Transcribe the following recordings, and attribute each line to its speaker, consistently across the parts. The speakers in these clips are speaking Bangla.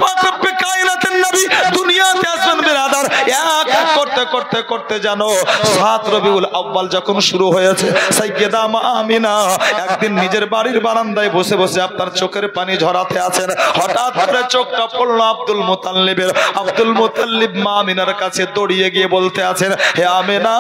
Speaker 1: পাক রব্বে কায়নাতের নবী দুনিয়াতে আসবেন বিরাদার। এক এক করতে করতে করতে জানো 7 রবিউল আউয়াল যখন শুরু হয়েছে, সাইয়্যিদা মা আমিনা একদিন নিজের বাড়ির বারান্দায় বসে বসে আপনার চোখের পানি ঝরাতে আছেন। হঠাৎ করে চোখটা পড়লো আব্দুল মুতাল্লিবের। আব্দুল মুতাল্লিব মা আমিনার কাছে দৌড়িয়ে গিয়ে বলতে আছেন, হে আমিনা,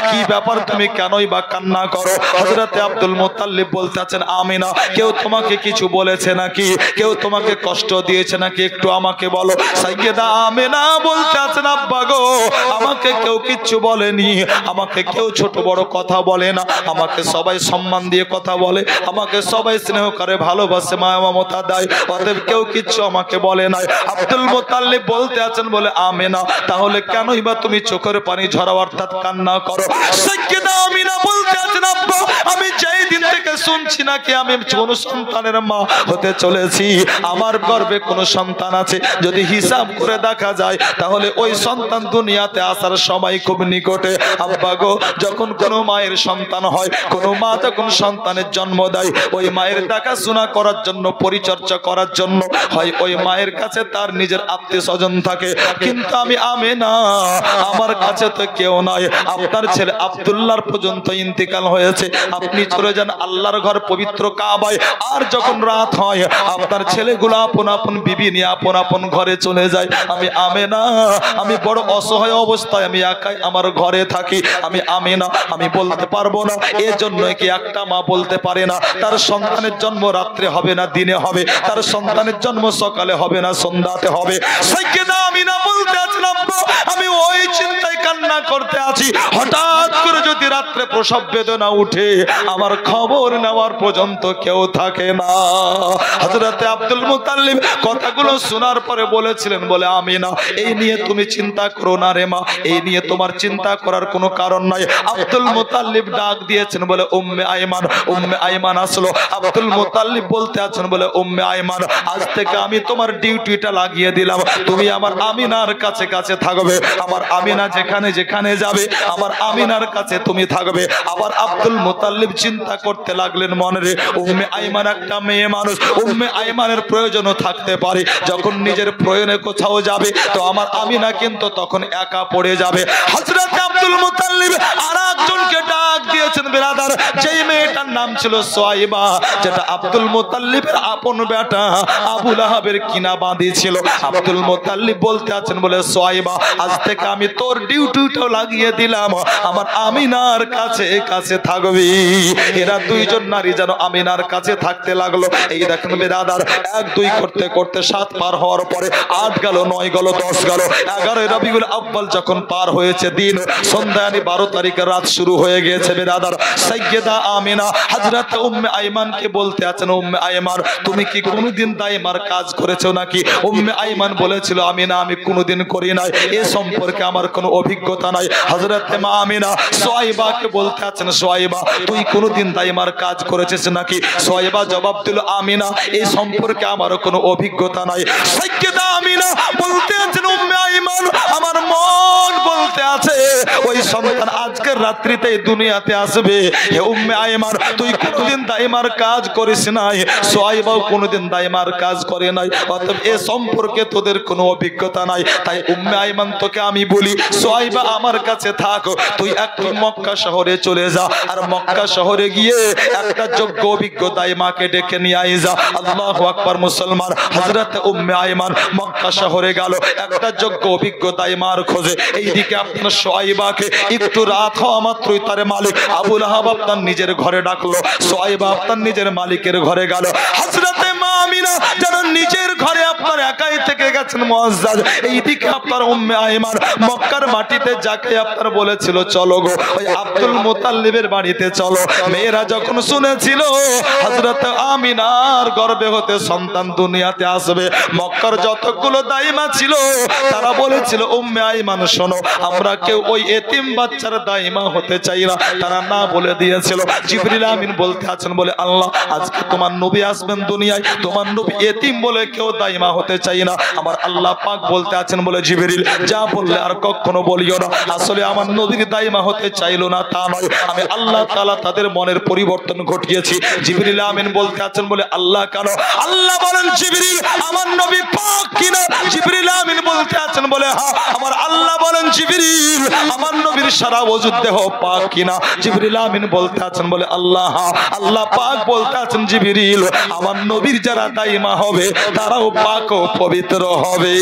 Speaker 1: কি ব্যাপার, তুমি কেনই বা কান্না করো? হযরতে আব্দুল মুতাল্লিব বলতে আছেন, আমিনা, কেউ তোমাকে কিছু বলেছে নাকি? কেউ তোমাকে কষ্ট দিয়েছে নাকি? একটু আমাকে বলো। সাইয়্যিদা আমিনা বলতে আছেন, আব্বা গো, আমাকে কেউ কিচ্ছু বলেনি, আমাকে কেউ ছোট বড় কথা বলে না, আমাকে সবাই সম্মান দিয়ে কথা বলে, আমাকে সবাই স্নেহ করে, ভালোবাসে, মায়া মমতা দেয়, অতএব কেউ কিচ্ছু আমাকে বলে নাই। আব্দুল মুতাল্লিব বলতে আছেন বলে, আমিনা, তাহলে কেনই বা তুমি চোখের পানি ঝরাও অর্থাৎ কান্না করো? সাইয়্যিদা আমিনা বলতে আছেন, আব্বা, আমি যেই দিন থেকে শুনছি নাকি আমি কোন সন্তানের মা হতে চলেছি, আমার গর্ভে কোন সন্তান আছে, যদি হিসাব করে দেখা যায় তাহলে ওই সন্তান দুনিয়াতে আসার সময় খুব নিকটে। আব্বা গো, যখন কোন মায়ের সন্তান হয়, কোন মা যখন সন্তানের জন্ম দেয়, ওই মায়ের দেখাশোনা করার জন্য, পরিচর্যা করার জন্য হয় ওই মায়ের কাছে তার নিজের আত্মীয় স্বজন থাকে। কিন্তু আমি আমিনা, আমার কাছে তো কেউ নাই। আপনার ছেলে আব্দুল্লাহর পর্যন্ত ইন্তেকাল হয়েছে, আপনি চলে যান আল্লাহর ঘর পবিত্র কাবায়। আর যখন রাত হয়, আপনার ছেলেগুলো আপন আপন বিবি নিয়ে আপন আপন ঘরে চলে যায়। আমি আমিনা, আমি বড় অসহায় অবস্থায় আমি একাই আমার ঘরে থাকি। আমি আমিনা, আমি বলতে পারবো না। এজন্য কি একটা মা বলতে পারে না তার সন্তানের জন্ম রাত্রে হবে না দিনে হবে, তার সন্তানের জন্ম সকালে হবে না সন্ধ্যাতে হবে? সাইয়্যিদা আমিনা বলতে আছেন, আব্বা, আমি ওই চিন্তায় কান্না করতে আছি, হঠাৎ করে যদি রাত্রে প্রসব বেদনা উঠে, আমার খবর নেওয়ার পর্যন্ত কেউ থাকে না। হযরতে আব্দুল মুতাল্লিব কথাগুলো শোনার পরে বলেছিলেন বলে, আমিনা, এই নিয়ে তুমি চিন্তা করো না রে মা, এই নিয়ে তোমার চিন্তা করার কোনো কারণ নাই। আব্দুল মুতাল্লিব ডাক দিয়েছেন বলে, উম্মে আইমান। উম্মে আইমান আসলো। আব্দুল মুতাল্লিব বলতে আছেন বলে, উম্মে আইমান, আজ থেকে আমি তোমার ডিউটিটা লাগিয়ে দিলাম, তুমি আমার আমিনার কাছে কাছে থাকবে, আমার আমিনা যেখানে যেখানে যাবে আমার আমিনার কাছে তুমি থাকবে। আবার আব্দুল মুতাল্লিব চিন্তা করতে লাগলেন মনে রে, উম্মে আইমান একটা মেয়ে মানুষ, উম্মে আইমানের প্রয়োজনও থাকতে পারে, যখন নিজের প্রয়োজনে কোথাও যাবে তো আমার আমিনা কিন্তু তখন একা পড়ে যাবে। হযরত আব্দুল মুতাল্লিব আরেকজনকে ডাক দিয়েছেন বিরাদার, যেই মেয়েটার নাম ছিল সুয়াইবা, যেটা আব্দুল মুতাল্লিবের আপন বেটা আবু লাহাবের কিনা বাঁধি ছিল। আব্দুল মুতাল্লিব বলতে আছেন বলে, সুয়াইবা, আজ থেকে আমি তোর ডিউটিটাও লাগিয়ে দিলাম, আমার আমিনার কাছে কাছে থাকবি। এরা দুইজন নারী যেন আমিনার কাছে থাকতে লাগলো। এই দেখেন বিরাদার, 1-2 করতে করতে 7 পার হওয়ার পরে 8 গেল, 9 গেল, 10 গেল, 11 রবিউল আউয়াল যখন পার হয়েছে দিন, সন্ধ্যায় 12 তারিখের রাত শুরু হয়ে গিয়েছে বিরাদার। সাইয়্যিদা আমিনা হযরত উম্মে আইমানকে বলতে আছেন, উম্মে আইমান, তুমি কি কোনোদিন দাইমার কাজ করেছো নাকি? উম্মে আইমান বলেছিল, আমিনা, আমি কোনোদিন করি নাই, এ সম্পর্কে আমার কোনো অভিজ্ঞতা নাই। হযরত মা আমিনা সুয়াইবাকে বলতে আছেন, সুয়াইবা, তুই কোনোদিন দাইমার কাজ করেছিস নাকি? সুয়াইবা জবাব দিল, আমিনা, এই সম্পর্কে আমার কোনো অভিজ্ঞতা নাই। সাইয়্যিদা আমিনা বলতে আছেন, উম্মে আইমান, আমার মন বলতে আছে ওই সন্তান আজকের রাত্রিতে দুনিয়াতে আসবে। হে উম্মে আইমান, তুই কোনোদিন দাইমার কাজ করিস নাই, সুয়াইবাও কোনোদিন দাইমার কাজ করে নাই, অতএব এ সম্পর্কে তোদের কোনো অভিজ্ঞতা নাই। তাই উম্মে আইমান, তোকে আমি বলি, সুয়াইবা আমার কাছে থাক, তুই একটু মক্কা শহরে চলে যা, আর মক্কা শহরে গিয়ে একটা যোগ্য অভিজ্ঞ দাইমাকে ডেকে নিয়ে আয় যা। আল্লাহু আকবার মুসলমান। হযরত উম্মে আইমান মক্কা শহরে গেল একটা যোগ্য অভিজ্ঞ দাইমার খোঁজে। এইদিকে আপনার সুয়াইবাকে একটু রাত হওয়া মাত্রই তার মালিক আবু লাহাব আপনার নিজের ঘরে ডাকলো। সুয়াইবা আপনার নিজের মালিকের ঘরে গেল। হযরতে মা আমিনা যেন নিজের ঘরে আপনার একাই থেকে গেছেন মুআজ্জাজ। এইদিকে আপনার উম্মে আইমান মক্কার মাটিতে যাকে আপনার বলেছিল, চলো গো ওই আব্দুল মুতাল্লিবের বাড়িতে চলো। মেয়েরা যখন শুনেছিল হযরত আমিনার গর্ভে হতে সন্তান দুনিয়াতে আসবে, মক্কার যতগুলো দাইমা ছিল তারা বলেছিল, উম্মে আইমান শোনো, আমরা কেউ ওই এতিম বাচ্চার দাইমা হতে চাই না। তারা না বলে দিয়েছিল। জিবরিল আমিন বলতে আছেন বলে, আল্লাহ, আজকে তোমার নবী আসবেন দুনিয়ায়, তোমার নবী এতিম বলে কেউ দাইমা হতে চাই না। আমার আল্লাহ পাক বলতে আছেন বলে, জিবরিল, যা বললে আর কখনো বলিও না। আসলে আমার নবীর দাইমা হতে চাইলো না তা নয়, আমি আল্লাহ তাআলা তাদের মনের পরিবর্তন ঘটিয়েছি। জিবরিল আমিন বলতে আছেন বলে, আল্লাহ কেন? আল্লাহ বলেন, জিবরিল, আমার নবী পাক কিনা আছেন বলে হ্যাঁ। আমার আল্লাহ বলেন জিবরিল আমার নবীর সারা ওযু দেহ পাক কিনা? জিবরিল আমিন বলতে আছেন বলে আল্লাহ হ্যাঁ। আল্লাহ পাক বলতে আছেন জিবরিল আমার নবীর যারা দাইমা হবে তারাও পাক ও পবিত্র হবে।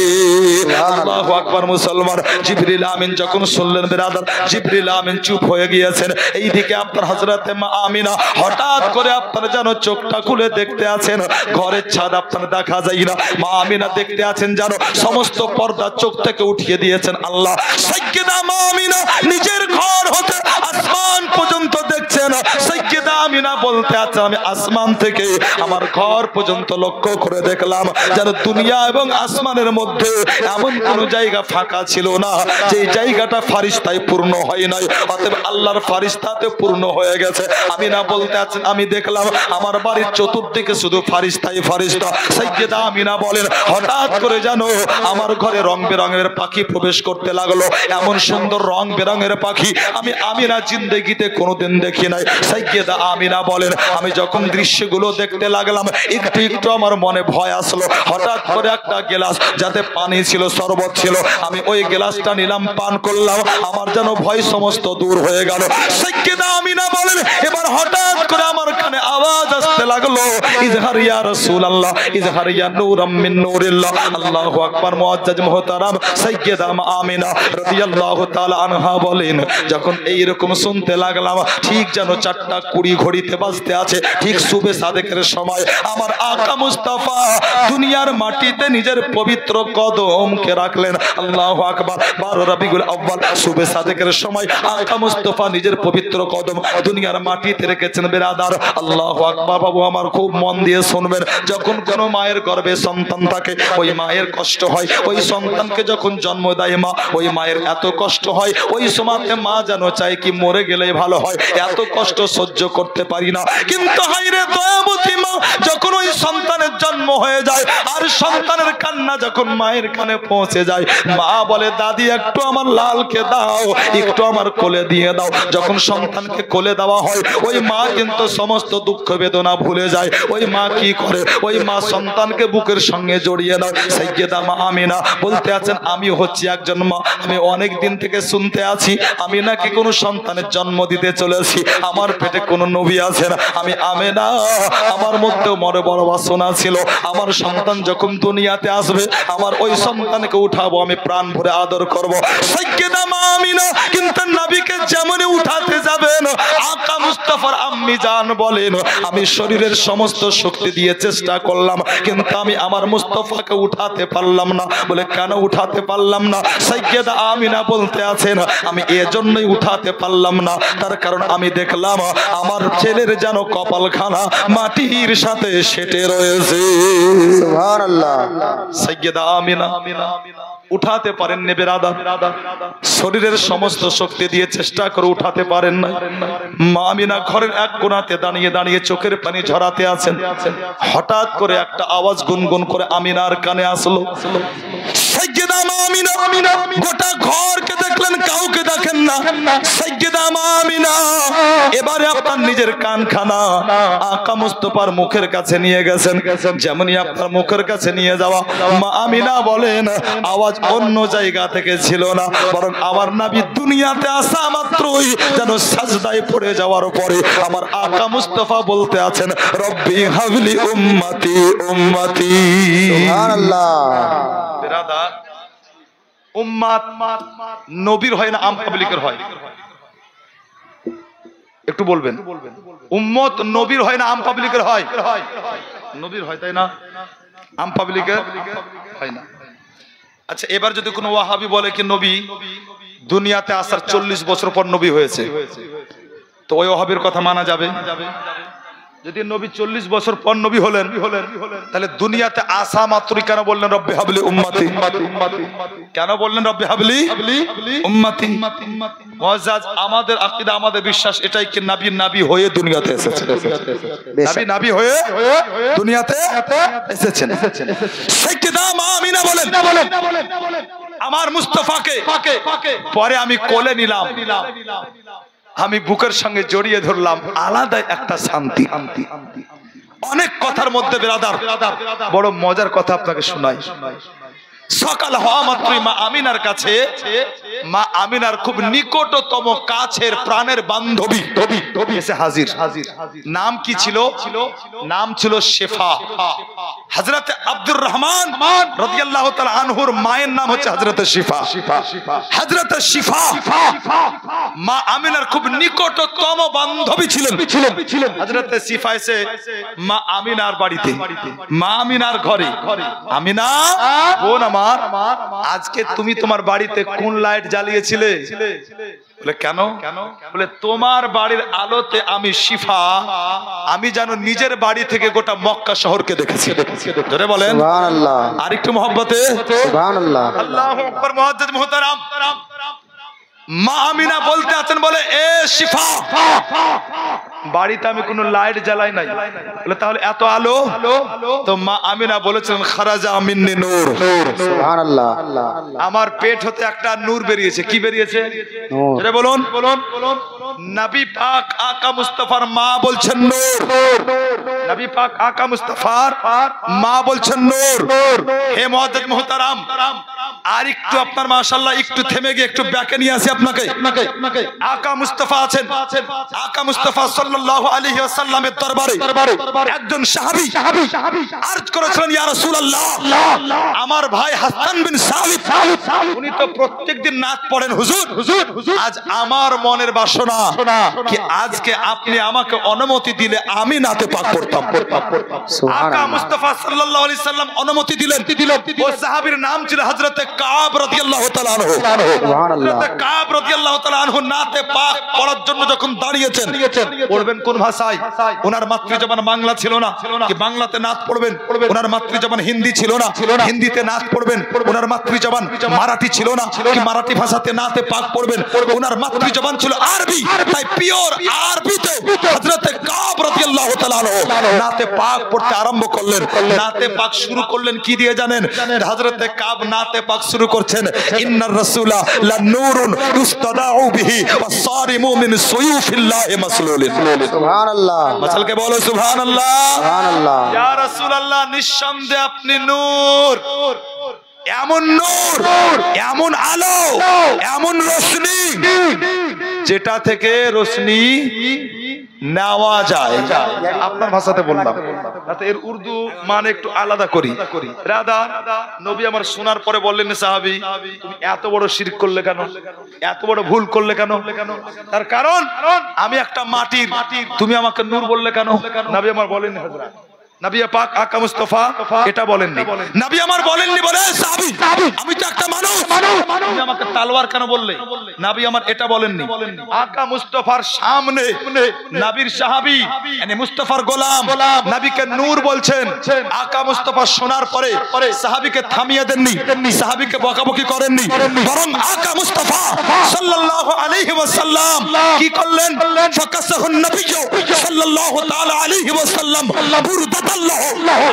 Speaker 1: আল্লাহু আকবার। মুসলমান জিবরিল আমিন যখন শুনলেন বিরাদর, জিবরিল আমিন চুপ হয়ে গিয়েছেন। এইদিকে আপনার হযরতে মা আমিনা হঠাৎ করে আপনার যেন চোখটা খুলে দেখতে আছেন ঘরের ছাদ আপনার দেখা যায় না। মা আমিনা দেখতে আছেন যেন সমস্ত পর্দা চোখ থেকে উঠিয়ে দিয়েছেন আল্লাহ। সাইয়্যিদা মা আমিনা নিজের ঘর হতে আসমান পর্যন্ত দেখছেন। সাইয়্যিদা আমিনা বলতে আছে আমি আসমান থেকে আমার ঘর পর্যন্ত লক্ষ্য করে দেখলাম যেন দুনিয়া এবং আসমানের মধ্যে এমন কোন জায়গা ফাঁকা ছিল না যে জায়গাটা ফারিস্তায় পূর্ণ হয় নাই, অতএব আল্লাহর ফারিস্তাতে পূর্ণ হয়ে গেছে। আমিনা বলতে আছেন আমি দেখলাম আমার বাড়ির চতুর্দিকে শুধু ফারিস্তাই ফারিস্তা। সাইয়্যিদা আমিনা বলেন হঠাৎ করে জানো আমার ঘরে রং বেরঙের পাখি প্রবেশ করতে লাগলো। এমন সুন্দর রং বেরঙের পাখি আমি আমিনা জিন্দেগিতে কোনোদিন দেখি নাই। সাইয়্যিদা আমিনা বলেন আমি যখন দৃশ্যগুলো দেখতে লাগলাম একটু একটু আমার মনে ভয় আসলো। হঠাৎ করে একটা গ্লাস যাতে পানি ছিল শরবত ছিল আমি ওই গ্লাসটা নিলাম পান করলাম, আমার যেন ভয় সমস্ত দূর হয়ে গেল। সাইয়্যিদা আমিনা বলেন এবার হঠাৎ করে আমার কানে আওয়াজ আসতে লাগলো ইজহার ইয়া রাসূলুল্লাহ ইজহার ইয়া নূরাম মিন নূরিল্লাহ। আল্লাহু আকবার। মুআজ্জাজ মুহতারাম সাইয়্যিদা আমিনা রাদিয়াল্লাহু তাআলা আনহা বলেন যখন এই রকম শুনতে লাগলাম ঠিক যেন 4:20 ঘড়িতে বাজতে আছে, ঠিক সুবে সাদেকের সময় আমার আকা মুস্তাফা দুনিয়ার মাটিতে নিজের পবিত্র কদমকে রাখলেন। আল্লাহু আকবার। 12 রবিউল আউয়াল সুবে সাদেকের সময় আকা মুস্তাফা নিজের পবিত্র কদম দুনিয়ার মাটিতে রেখেছেন। বিরাদার আল্লাহু আকবার। বাবু আমার খুব মন দিয়ে শুনবেন, যখন কোন মায়ের গর্ভে সন্তান থাকে ওই মায়ের কষ্ট হয়, ওই সন্তানকে যখন জন্ম দেয় মা ওই মায়ের এত কষ্ট হয়, ওই সময়তে মা যেন চায় কি মরে গেলেই ভালো হয়, এত কষ্ট সহ্য করতে পারি না। কিন্তু হায়রে দয়াবতী মা যখন ওই সন্তানের জন্ম হয়ে যায় আর সন্তানের কান্না যখন মায়ের কানে পৌঁছে যায় মা বলে দাদি একটু আমার লালকে দাও, একটু আমার কোলে দিয়ে দাও। যখন সন্তানকে কোলে দেওয়া হয় ওই মা কিন্তু সমস্ত দুঃখ বেদনা ভুলে যায়। ওই মা কি করে ওই মা সন্তানকে বুকের সঙ্গে জড়িয়ে নেয়। সাইয়্যিদা মা আমিনা বলতে আছেন আমি হচ্ছি একজন মা, আমি অনেক দিন থেকে শুনতে আছি আমি নাকি কোনো সন্তানের জন্ম দিতে চলেছি, আমার পেটে কোনো নবী আছে না। আমি আমিনা আমার মধ্যেও মনে বড় বাসনা ছিল আমার সন্তান যখন দুনিয়াতে আসবে আমার ওই সন্তানকে উঠাবো, আমি প্রাণ ভরে আদর করব। সাইয়্যিদা মা আমিনা কিন্তু নবীকে যেমনই উঠাতে যাবেন আকা মুস্তাফার আম্মি জান বলেন আমি শরীরের সমস্ত শক্তি দিয়ে চেষ্টা করলাম কিন্তু আমি আমার মুস্তাফাকে উঠাতে পারলাম না। বলে কেন উঠাতে পারলাম না? সাইয়্যিদা আমিনা বলতে আছেন আমি এজন্যই উঠাতে পারলাম না তার কারণ আমি দেখলাম আমার ছেলের যেন কপালখানা মাটির সাথে সেটে রয়েছে।
Speaker 2: সুবহানাল্লাহ।
Speaker 1: সাইয়্যিদা আমিনা উঠাতে পারেন না বিরাদার, শরীরের সমস্ত শক্তি দিয়ে চেষ্টা করে উঠাতে পারেন না। মা আমিনা ঘরের এক কোণাতে দাঁড়িয়ে দাঁড়িয়ে চোখের পানি ঝরাতে আছেন। হঠাৎ করে একটা আওয়াজ গুনগুন করে আমিনার কানে আসলো। সাইয়্যিদা মা আমিনা গোটা ঘরকে দেখলেন কাউকে দেখেন না। সাইয়্যিদা মা আমিনা এবারে আপনার নিজের কানখানা আকা মুস্তাফার মুখের কাছে নিয়ে গেছেন। যেমনই আপনার মুখের কাছে নিয়ে যাওয়া মা আমিনা বলেন আওয়াজ অন্য জায়গা থেকে ছিল না, বরং আমার নবী দুনিয়াতে আসা মাত্রই যেন সাজদায় পড়ে যাওয়ার পরে আমার আকা মুস্তাফা বলতে আছেন রব্বি হাবলি উম্মতি উম্মতি।
Speaker 2: সুবহানাল্লাহ।
Speaker 1: বিরাদার উম্মাত নবীর হয় না আম পাবলিকের হয়? একটু বলবেন। উম্মত নবীর হয় না আম পাবলিকের হয়? নবীর হয়, তাই না? আম পাবলিকের হয় না। আচ্ছা এবার যদি কোনো ওয়াহাবি বলে কি নবী দুনিয়াতে আসার 40 বছর পর নবী হয়েছে, তো ওই ওয়াহাবির কথা মানা যাবে? যদি নবী 40 বছর পর নবী হলেন তাহলে দুনিয়াতে আসা মাত্রই কেন বললেন রব্বি হাবলি উম্মতি? কেন বললেন রব্বি হাবলি উম্মতি? মুআজ্জাজ আমাদের আকীদা আমাদের বিশ্বাস এটাই কি নবী হয়ে দুনিয়াতে এসেছেন, নবী হয়ে দুনিয়াতে এসেছেন। সাইয়্যিদা মা আমিনা বলেন আমার মুস্তাফাকে পরে আমি কোলে নিলাম, আমি বুকের সঙ্গে জড়িয়ে ধরলাম, আলাদা একটা শান্তি। অনেক কথার মধ্যে বিরাদার বড় মজার কথা আপনাকে শোনাই। সকাল হওয়া মাত্রই মা আমিনার কাছে, মা আমিনার খুব নিকটতম কাছের প্রাণের বান্ধবী এসে হাজির। নাম কি ছিল? নাম ছিল শেফা। হযরত আব্দুর রহমান রাদিয়াল্লাহু তাআলা আনহুর মায়ের নাম হচ্ছে হযরত শিফা। হযরত শিফা মা আমিনার খুব নিকটতম বান্ধবী ছিলেন। হযরত শিফা এসে মা আমিনার বাড়িতে, মা আমিনার ঘরে, আমিনা বোন আমার, আজকে তুমি তোমার বাড়িতে কোন লাইট জ্বালিয়েছিলে? বলে কেন? বলে তোমার বাড়ির আলোতে আমি শিফা, আমি যেন নিজের বাড়ি থেকে গোটা মক্কা শহরকে দেখেছি। জোরে বলেন
Speaker 2: সুবহানাল্লাহ।
Speaker 1: আর একটু মহব্বতে
Speaker 2: সুবহানাল্লাহ।
Speaker 1: আল্লাহু আকবার। মুআজ্জাজ মুহতারাম, মা আমিনা বলতে আছেন, বলে এ শিফা, বাড়িতে আমি কোনো লাইট জ্বালাই নাই। বলে তাহলে এত আলো? তো মা আমিনা বলেছিলেন খারাজা মিন্নি নূর,
Speaker 2: সুবহানাল্লাহ।
Speaker 1: আমার পেট হতে একটা নূর বেরিয়েছে। কি বেরিয়েছে?
Speaker 2: নূর।
Speaker 1: আরে বলুন। নবী পাক আকা মুস্তাফার মা বলছেন নূর। নবী পাক আকা মুস্তাফার মা বলছেন নূর। হে মুআজ্জাজ মুহতারাম, আর একটু আপনার মাশাআল্লাহ একটু থেমে গিয়ে একটু ব্যাকে নিয়ে আসি আপনাকে। আকা মুস্তাফা আছেন, আকা মুস্তাফা সাল্লাল্লাহু আলাইহি ওয়াসাল্লামের দরবারে একজন সাহাবী আরজ করেছিলেন, ইয়া রাসূলুল্লাহ, আমার ভাই হাসান বিন সাবিত উনি তো প্রত্যেকদিন নাত পড়েন হুজুর, আজ আমার মনের বাসনা কি আজকে আপনি আমাকে অনুমতি দিলে আমি নাতে পাক পড়তাম। আকা মুস্তাফা সাল্লাল্লাহু আলাইহি সাল্লাম অনুমতি দিলেন। ওই সাহাবীর নাম ছিল হযরত কাব রাদিয়াল্লাহু তাআলা আনহু।
Speaker 2: সুবহানাল্লাহ।
Speaker 1: হযরত কাব রাদিয়াল্লাহু তাআলা আনহু নাতে পাক পড়ার জন্য যখন দাঁড়িয়েছেন, পড়বেন কোন ভাষায়? ওনার মাতৃজবান বাংলা ছিল না, কি বাংলাতে নাত পড়বেন? ওনার মাতৃজবান হিন্দি ছিল না, হিন্দিতে নাত পড়বেন। ওনার মাতৃজবান মারাঠি ছিল না, কি মারাঠি ভাষাতে নাতে পাক পড়বেন। ওনার মাতৃজবান ছিল আরবি, তাই পিওর আরবিতে হযরত কাব রাদিয়াল্লাহু তাআলা আনহু নাতে পাক পড়তে আরম্ভ করলেন। নাতে পাক শুরু করলেন কি দিয়ে জানেন? হযরত কাব নাতে পাক শুরু করছেন, ইন্নার রাসূলা লা নূরুন ইস্তাদাউ বিহি ওয়াসারিমু মিন সুয়ুফিল্লাহি মাসলুলিন।
Speaker 2: সুবহানাল্লাহ।
Speaker 1: মাসালকে বলো সুবহানাল্লাহ।
Speaker 2: সুবহানাল্লাহ।
Speaker 1: ইয়া রাসূলুল্লাহ, নিঃসন্দেহে আপনি নূর, এমন নূর, এমন আলো, এমন রোশনি যেটা থেকে রোশনি নেওয়া যায়। আপনার ভাষাতে বললাম, এর উর্দু মানে একটু আলাদা করি। রাদা নবী আমার শোনার পরে বললেন, সাহাবী তুমি এত বড় শিরক করলে কেন? এত বড় ভুল করলে কেন? তার কারণ আমি একটা মাটির, তুমি আমাকে নূর বললে কেন? নবী আমার বলেননি, হযরত নবী পাক আকা মুস্তাফা এটা বলেননি। নবী আমার বলেননি, বলে সাহাবী আমি তো একটা মানুষ, তুমি আমাকে তলোয়ার কেন বললে? নবী আমার এটা বলেননি। আকা মুস্তাফার সামনে নবীর সাহাবী মানে মুস্তাফার গোলাম নবীকে নূর বলছেন। আকা মুস্তাফা শোনার পরে সাহাবীকে থামিয়ে দেননি, সাহাবীকে বকাবকি করেননি, বরং আকা মুস্তাফা সাল্লাল্লাহু আলাইহি ওয়াসাল্লাম কি করলেন? ফাকাসাহুন নবী সাল্লাল্লাহু তাআলা আলাইহি ওয়াসাল্লাম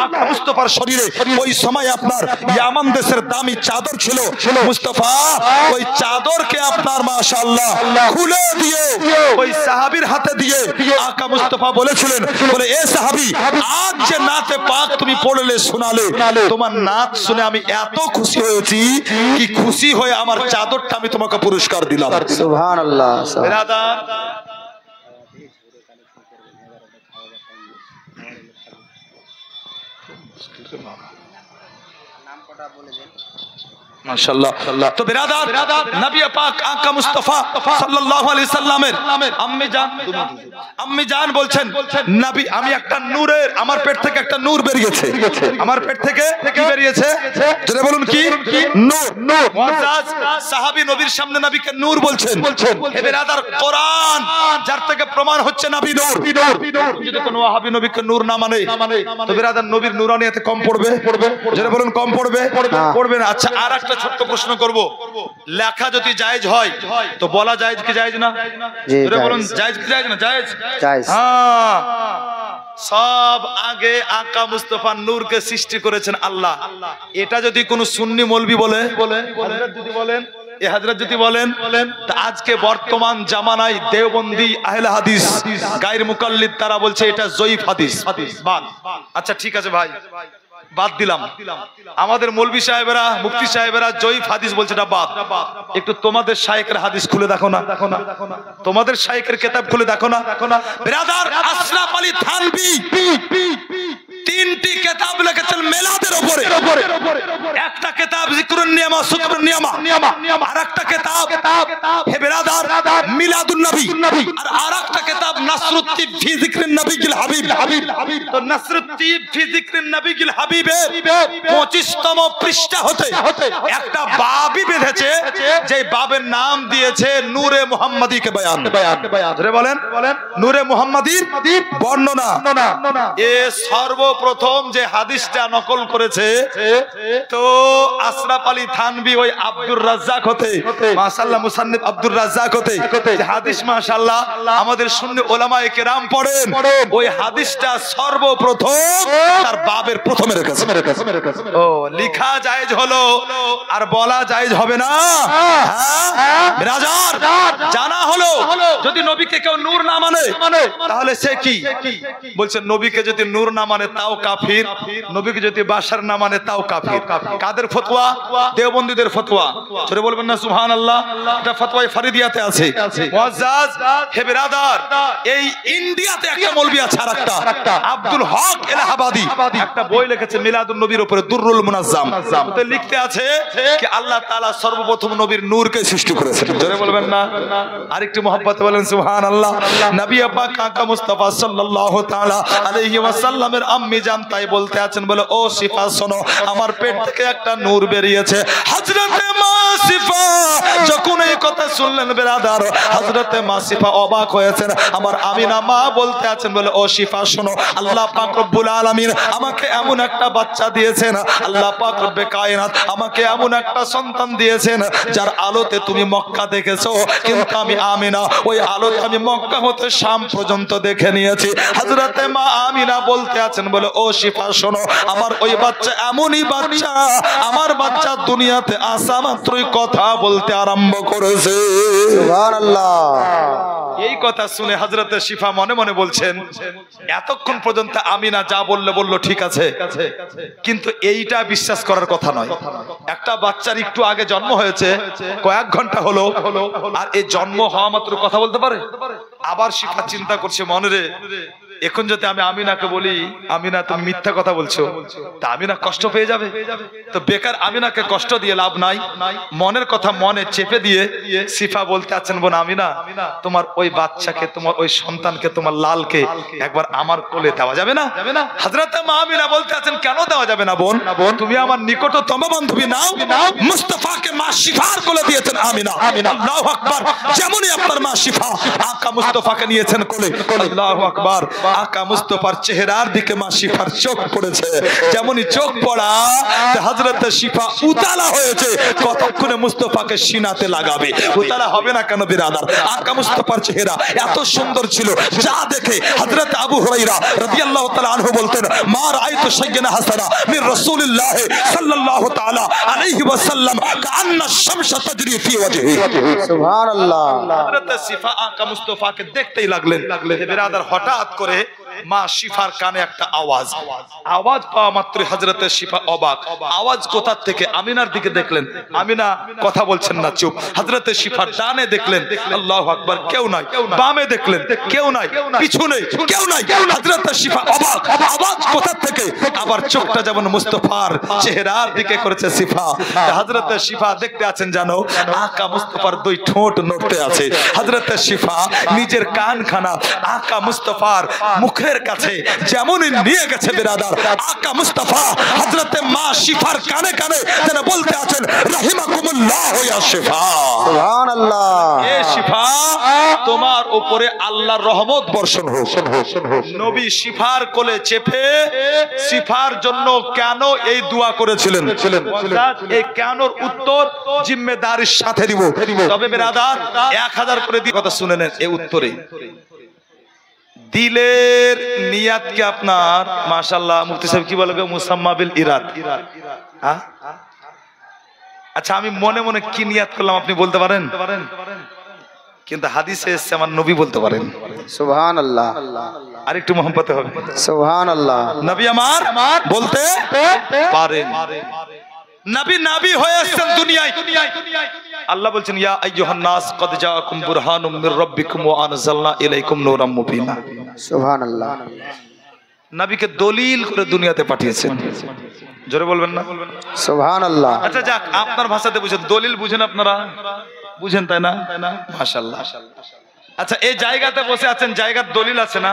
Speaker 1: আকা মুস্তাফার শরীরে ওই সময় আপনার ইয়ামান দেশের দামি চাদর ছিল। মুস্তাফা ওই চাদরকে আপনার মাশাআল্লাহ খুলে দিয়ে ওই সাহাবীর হাতে দিয়ে আকা মুস্তাফা বলেছিলেন, বলে এ সাহাবী, আজ যে নাতে পাক তুমি পড়লে শোনালে, তোমার নাত শুনে আমি এত খুশি হয়েছি কি খুশি হয়ে আমার চাদরটা আমি তোমাকে পুরস্কার দিলাম।
Speaker 2: সুবহানাল্লাহ।
Speaker 1: বিরাদার মাশাআল্লাহ। তো বিরাদার নবী পাক আকা মুস্তাফা সাল্লাল্লাহু আলাইহি সাল্লামের আম্মি জান বলছেন, নবী আমি একটা নূরের, আমার পেট থেকে একটা নূর বেরিয়েছে। আমার পেট থেকে কি বেরিয়েছে? জোরে বলুন কি? নূর। মুআজ্জাজ সাহাবী নবীর সামনে নবীকে নূর বলছেন। হে বিরাদার, কোরআন যার থেকে প্রমাণ হচ্ছে নবী নূর। যদি কোনো ওয়াহাবী নবীকে নূর না মানে তো বিরাদার নবীর নূরানিয়াতে কম পড়বে। জোরে বলুন কম পড়বে? পড়বে না। আচ্ছা আর একটা ছোট্ট প্রশ্ন করব, লেখা যদি জায়েজ হয় তো বলা জায়েজ কি জায়েজ না? জোরে বলুন জায়েজ কি জায়েজ না? জায়েজ। হ্যাঁ, সব আগে আকা মুস্তাফা নূরকে সৃষ্টি করেছেন আল্লাহ। এটা যদি কোনো সুন্নি মৌলবি বলে, হযরত যদি বলেন, এ হযরত যদি বলেন, তা আজকে বর্তমান জামানায় দেওবন্দি আহলে হাদিস গায়র মুকাল্লিদ তারা বলছে এটা জয়ীফ হাদিস। আচ্ছা ঠিক আছে ভাই, বাদ দিলাম। আমাদের মৌলভী সাহেবেরা, মুফতি সাহেবেরা জয়ীফ হাদিস বলছে এটা বাদ। একটু তোমাদের শাইখের হাদিস খুলে দেখো না, তোমাদের শাইখের কিতাব খুলে দেখো না। ব্রাদার আশরাফ আলী থানভী তিনটি কিতাব লিখেছেন মিলাদের উপরে। একটা কিতাব যিকরুন নিয়ামা শুকরুন নিয়ামা, আরেকটা কিতাব হে ব্রাদার মিলাদুন নবী, আর আরেকটা কিতাব নাসরুত্তিব ফি যিকরিন নবীল হাবিব। তো নাসরুত্তিব ফি যিকরিন নবীল হাবিবের 25তম পৃষ্ঠা হতে একটা বাবই বেঁধেছে, যে বাবের নাম দিয়েছে নূরে মুহাম্মাদীকে বয়ান। ধরে বলেন নূরে মুহাম্মাদীর বর্ণনা। এ সর্বপ্রথম যে হাদিসটা নকল করেছে তো আশরাফ আলী থানভী ওই আব্দুর রাজ্জাক হতে, মাশাআল্লাহ মুসান্নিফ আব্দুর রাজ্জাক হতে যে হাদিস মাশাআল্লাহ আমাদের সুন্নি উলামায়ে কেরাম পড়েন, ওই হাদিসটা সর্বপ্রথম তার বাবের প্রথমে রেখেছে। ও লেখা জায়েজ হলো আর বলা জায়েজ হবে না। রাজার জানা হলো যদি নবীকে কেউ নূর না মানে তাহলে সে কি বলছে, নবীকে যদি নূর না মানে তাও কাফির, নবীকে যদি বাশার না মানে তাও কাফির। কাদের ফতোয়া? দেওবন্দীদের ফতোয়া। ছোট বলবেন না সুবহানাল্লাহ। এটা ফতোয়ায়ে ফরিদিয়াতে আছে। মুআজ্জাজ হে বিরাদার, এই ইন্ডিয়াতে একটা মৌলভী আছে আরেকটা আব্দুল হক এলাহাবাদী একটা বই লিখেছে মিলাদুন নবীর উপরে দুররুল মুনাজ্জাম। ওতে লিখতে আছে যে আল্লাহ তাআলা সর্বপ্রথম নবীর নূরকে সৃষ্টি করেছেন। জোরে বলবেন না আরেকটু মহব্বতে বলেন সুবহানাল্লাহ। নবী পাক আকা মুস্তাফা সাল্লাল্লাহু তাআলা আলাইহি ওয়াসাল্লামের আম্মি জান তাই বলতে আছেন, বলে ও শিফা শোনো, আমার পেট থেকে একটা নূর বেরিয়েছে। হযরতে মা শিফা যখন এই কথা শুনলেন বিরাদার, হযরতে মা শিফা অবাক হয়েছেন। আমার আমিনা মা বলতে আছেন, বলে ও শিফা শোনো, আল্লাহ পাক রব্বুল আলামিন আমাকে এমন একটা বাচ্চা দিয়েছেন, আল্লাহ পাক রব্বে কায়নাত আমাকে এমন একটা সন্তান দিয়েছেন যার আলোতে তুমি মক্কা দেখেছো, কিন্তু আমি আমিনা ওই আলোতে আমি মক্কা হতে শাম পর্যন্ত দেখে নিয়েছি। হযরতে মা আমিনা বলতে আছেন, বলে ও শিফা শোনো, আমার ওই বাচ্চা এমনই বাচ্চা, আমার বাচ্চা দুনিয়াতে আসা মাত্রই কথা বলতে আরম্ভ করেছে।
Speaker 2: সুবহানাল্লাহ।
Speaker 1: এই কথা শুনে হযরতে শিফা মনে মনে বলছেন, এতক্ষণ পর্যন্ত আমিনা যা বললো ঠিক আছে, কিন্তু এইটা বিশ্বাস করার কথা নয়। একটা বাচ্চার একটু আগে জন্ম হয়েছে, কয়েক ঘন্টা হলো, আর এই জন্ম হওয়া মাত্র কথা বলতে পারে? আবার শিফা চিন্তা করছে মনে রে, এখন যদি আমি আমিনাকে বলি আমিনা তুমি মিথ্যা কথা বলছো, তা আমিনা কষ্ট পেয়ে যাবে, তো বেকার আমিনাকে কষ্ট দিয়ে লাভ নাই। মনের কথা মনে চেপে দিয়ে শিফা বলতে আছেন, বোন আমিনা তোমার ওই বাচ্চাকে, তোমার ওই সন্তানকে, তোমার লালকে একবার আমার কোলে দেওয়া যাবে না? হযরত মা আমিনা বলতে আছেন, কেন দেওয়া যাবে না বোন, তুমি আমার নিকটতম বান্ধবী নাও। মুস্তাফাকে মা শিফার কোলে দিয়েছেন আমিনা। আল্লাহু আকবার। যেমনই আপনার মা শিফা আকা মুস্তাফাকে নিয়েছেন কোলে, আল্লাহু আকবার, আকা মুস্তাফার চেহারার দিকে মা শিফার চোখ পড়েছে। যেমনই চোখ পড়া হযরত শিফা উতালা হয়েছে, কতক্ষণে মুস্তাফাকে সিনাতে লাগাবে। উতালা হবে না কেন বিরাদার? আকা মুস্তাফার চেহারা এত সুন্দর ছিল, যা দেখে হযরত আবু হুরায়রা রাদিয়াল্লাহু তাআলা আনহু বলতেন, মা রাআইতু শাইয়্যান হাসানা মিন রাসূলিল্লাহ সাল্লাল্লাহু তাআলা আলাইহি ওয়াসাল্লাম কাআন্না শামসা তাজরি ফি ওয়াজহি।
Speaker 2: সুবহানাল্লাহ।
Speaker 1: হযরত শিফা আকা মুস্তাফাকে দেখতেই লাগলেন। বিরাদার হঠাৎ করে মা শিফার কানে একটা আওয়াজ পাওয়া মাত্রই হযরত শিফা অবাক। আওয়াজ কোথা থেকে? আমিনার দিকে দেখলেন, আমিনা কথা বলছেন না, চুপ। হযরত শিফার ডানে দেখলেন, আল্লাহু আকবার, কেউ নাই। বামে দেখলেন, কেউ নাই। পিছনে কেউ নাই। হযরত শিফা অবাক, আওয়াজ কোথা থেকে? আবার চোখটা যেমন মুস্তাফার চেহারার দিকে করেছে শিফা। হযরত শিফা দেখতে আছেন জানো, আকা মুস্তাফার দুই ঠোঁট নড়তে আছে। হযরত শিফা নিজের কানখানা আকা মুস্তাফার মুখের কাছে যেমনই নিয়ে গেছে বিরাদার, আকা মুস্তাফা হযরতে মা শিফার কানে কানে যেন বলতে আছেন, রাহিমাকুমুল্লাহ ইয়া শিফা।
Speaker 2: সুবহানাল্লাহ।
Speaker 1: এ শিফা, তোমার উপরে আল্লাহর রহমত বর্ষণ হোক। নবী শিফার কোলে চেপে শিফার জন্য কেন এই দোয়া করেছিলেন, এই কেনর উত্তর জিম্মেদারির সাথে দিব। তবে বিরাদার 1000 করে দিয়ে কথা শুনে নেন। এই উত্তরে দিলের নিয়াতকে আপনার মাশাআল্লাহ মুফতি সাহেব কি বলে, মুসাম্মা বিল ইরাদ। আচ্ছা, আমি মনে মনে কি নিয়াত করলাম আপনি বলতে পারেন? কিন্তু হাদিসে এসেছে আমার নবী বলতে পারেন
Speaker 2: সুবহানাল্লাহ।
Speaker 1: আর একটু মহব্বতে হবে,
Speaker 2: সুবহানাল্লাহ।
Speaker 1: নবী আমার বলতে পারেন। নবী নবী হয়ে এসেছেন দুনিয়ায়। আল্লাহ বলছেন ইয়া আইয়ুহান নাস ক্বাদ জাআকুম বুরহানুম মির রাব্বিকুম ওয়া আনজালনা ইলাইকুম নূরাম মুবিনা।
Speaker 2: সুবহানাল্লাহ।
Speaker 1: নবীকে দলিল করে দুনিয়াতে পাঠিয়েছেন, জোরে বলবেন না?
Speaker 2: সুবহানাল্লাহ।
Speaker 1: আচ্ছা যাক, আপনার ভাষাতে বুঝেন, দলিল বুঝেন আপনারা, বুঝেন তাই না? মাশাআল্লাহ। আচ্ছা এই জায়গাতে বসে আছেন, জায়গার দলিল আছে না?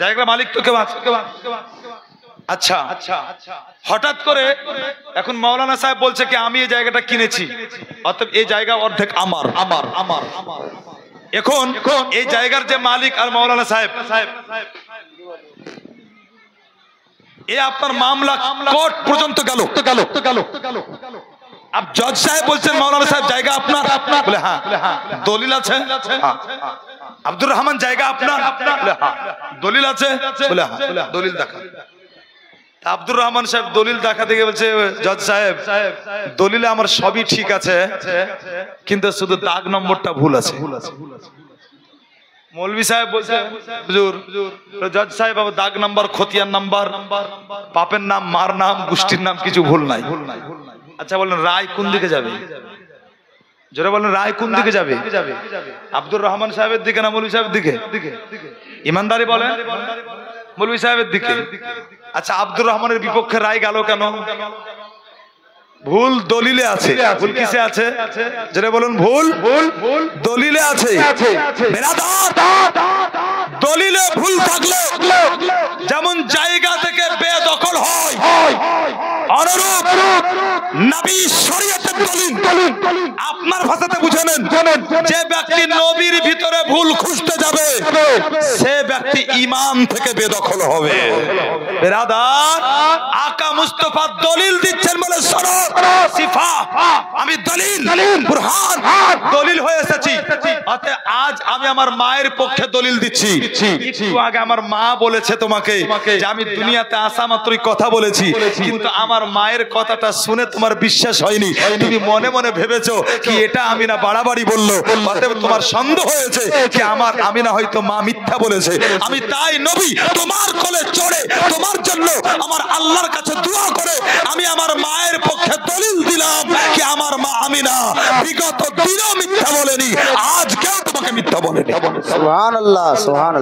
Speaker 1: জায়গার মালিক তো কেউ আছে? আচ্ছা হঠাৎ করে এখন মাওলানা সাহেব বলছে কি আমি এই জায়গাটা কিনেছি, অতএব এই জায়গা অর্ধেক আমার আমার আমার এখন এই জায়গার যে মালিক আর মাওলানা সাহেব, এ আপনার মামলা কোর্ট পর্যন্ত গেল। আপ জজ সাহেব বলছেন মাওলানা সাহেব জায়গা আপনার, বলে হ্যাঁ। দলিল আছে? আব্দুর রহমান জায়গা আপনার, বলে হ্যাঁ। দলিল আছে? বলে হ্যাঁ। দলিল দেখা। আব্দুর রহমান সাহেব দলিল দেখাতে গিয়ে বলছে জজ সাহেব দলিলে আমার সবই ঠিক আছে, কিন্তু শুধু দাগ নম্বরটা ভুল আছে। মৌলভী সাহেব বলছে হুজুর, জজ সাহেব আবার দাগ নাম্বার, খতিয়ান নাম্বার, বাপের নাম, মার নাম, গোষ্ঠীর নাম কিছু ভুল নাই। আচ্ছা বলেন রায় কোন দিকে যাবে? জোরে বলেন রায় কোন দিকে যাবে? আব্দুর রহমান সাহেবের দিকে না মৌলভী সাহেবের দিকে? ইমানদারি বলেন মৌলভী সাহেবের দিকে। আচ্ছা আব্দুর রহমানের বিপক্ষে রায় গেল কেন? ভুল দলিলে আছে। ভুল কিসে আছে? যেটা বলুন ভুল দলিলে আছে। দলিলে ভুল থাকলে যেমন জায়গা থেকে বেদখল হয়, অনুরূপ নবী শরীয়তের দলিল আপনার ভাষাতে বুঝে নেন। যে ব্যক্তি নবীর ভিতরে ভুল খুঁজতে যাবে সে ব্যক্তি ঈমান থেকে বেদখল হবে। বেরাদার আকা মুস্তাফা দলিল দিচ্ছেন বলে শোনো, সিফা আমি দলিল বুরহান দলিল হয়ে এসেছি। অতএব আজ আমি আমার মায়ের পক্ষে দলিল দিচ্ছি। একটু আগে আমার মা বলেছে তোমাকে যে আমি দুনিয়াতে আসা মাত্রই কথা বলেছি, কিন্তু আমার মায়ের কথাটা শুনে তোমার বিশ্বাস হয়নি, তুমি মনে মনে ভেবেছো কি এটা আমিনা বাড়াবাড়ি বললো, অতএব তোমার সন্দেহ হয়েছে কি আমার আমিনা হয়তো মা মিথ্যা বলেছে। আমি তাই নবী তোমার কোলে চড়ে তোমার জন্য আমার আল্লাহর কাছে দোয়া করে আমি আমার মায়ের পক্ষে দলিল দিলাম কি আমার মা আমিনা বিগত দিনও মিথ্যা বলেনি, আজকেও তোমাকে মিথ্যা বলেনি।
Speaker 2: সুবহানাল্লাহ। সুবহানাল্লাহ।